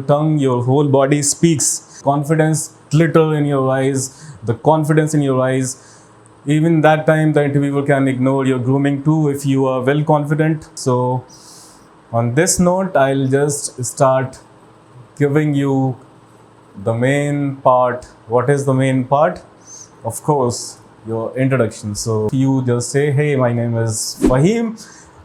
tongue, your whole body speaks. Confidence, glitter in your eyes, the confidence in your eyes. Even that time, the interviewer can ignore your grooming too if you are well confident. So, on this note, I'll just start giving you the main part. What is the main part? Of course, your introduction. So you just say, hey, my name is Faheem.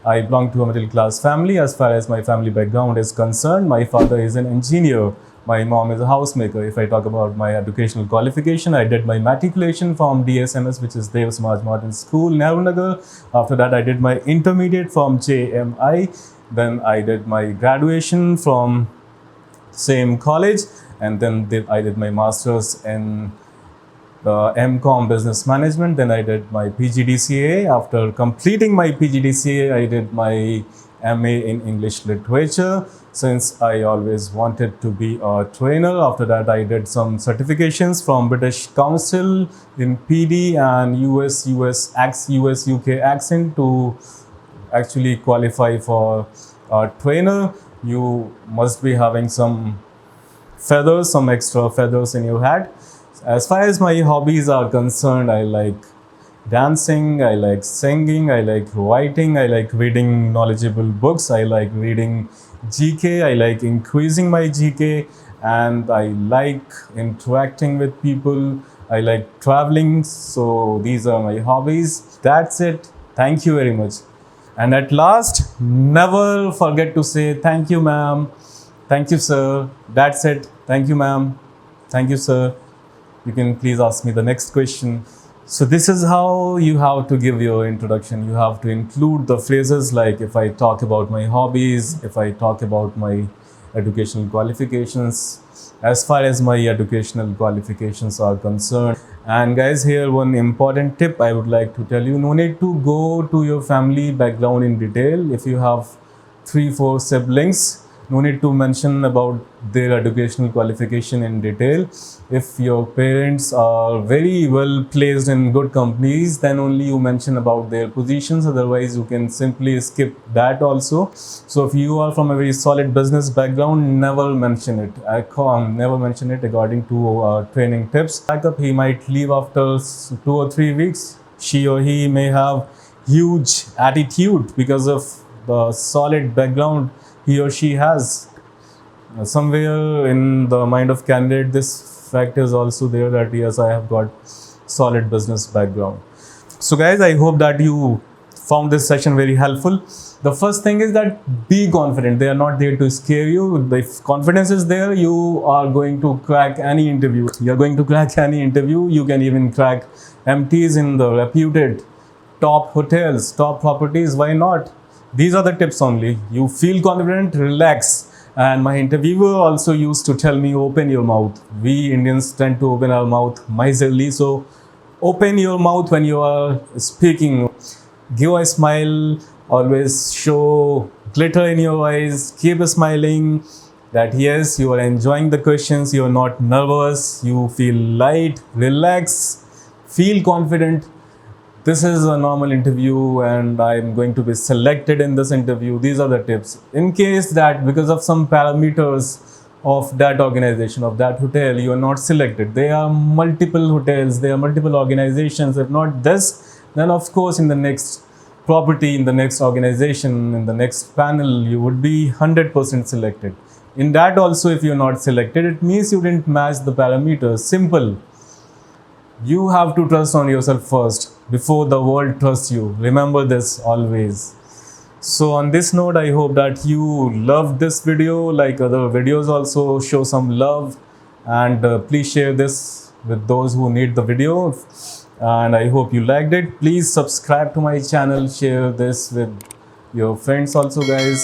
I belong to a middle class family. As far as my family background is concerned, my father is an engineer. My mom is a housemaker. If I talk about my educational qualification, I did my matriculation from DSMS, which is Dev Samaj Modern School, Nehru. After that, I did my intermediate from JMI. Then I did my graduation from same college, and then I did my master's in MCom business management. Then I did my PGDCA. After completing my PGDCA, I did my MA in English literature, since I always wanted to be a trainer. After that, I did some certifications from British Council in PD and US UK accent to actually qualify for a trainer. You must be having some feathers, some extra feathers in your hat. As far as my hobbies are concerned, I like dancing, I like singing, I like writing, I like reading knowledgeable books, I like reading GK, I like increasing my GK, and I like interacting with people, I like traveling. So these are my hobbies. That's it. Thank you very much. And at last, never forget to say thank you, ma'am. Thank you, sir. That's it. Thank you, ma'am. Thank you, sir. You can please ask me the next question. So this is how you have to give your introduction. You have to include the phrases like, if I talk about my hobbies, if I talk about my educational qualifications, as far as my educational qualifications are concerned. And guys, here one important tip I would like to tell you: no need to go to your family background in detail. If you have 3-4 siblings, no need to mention about their educational qualification in detail. If your parents are very well placed in good companies, then only you mention about their positions. Otherwise, you can simply skip that also. So if you are from a very solid business background, never mention it. Never mention it according to training tips. Backup, he might leave after 2 or 3 weeks. She or he may have huge attitude because of the solid background he or she has. Somewhere in the mind of candidate, this fact is also there that yes, I have got solid business background. So guys, I hope that you found this session very helpful. The first thing is that be confident. They are not there to scare you. If confidence is there, you are going to crack any interview. You are going to crack any interview. You can even crack MTs in the reputed top hotels, top properties. Why not? These are the tips only. You feel confident, relax. And my interviewer also used to tell me, open your mouth. We Indians tend to open our mouth miserly. So open your mouth when you are speaking. Give a smile. Always show glitter in your eyes. Keep smiling. That yes, you are enjoying the questions. You are not nervous. You feel light, relax, feel confident. This is a normal interview and I'm going to be selected in this interview. These are the tips. In case that because of some parameters of that organization, of that hotel, you are not selected. There are multiple hotels, there are multiple organizations. If not this, then of course in the next property, in the next organization, in the next panel, you would be 100% selected. In that also, if you're not selected, it means you didn't match the parameters. Simple. You have to trust on yourself first before the world trusts you. Remember this always. So on this note, I hope that you loved this video. Like other videos also, show some love and please share this with those who need the video. And I hope you liked it. Please subscribe to my channel, share this with your friends also, guys.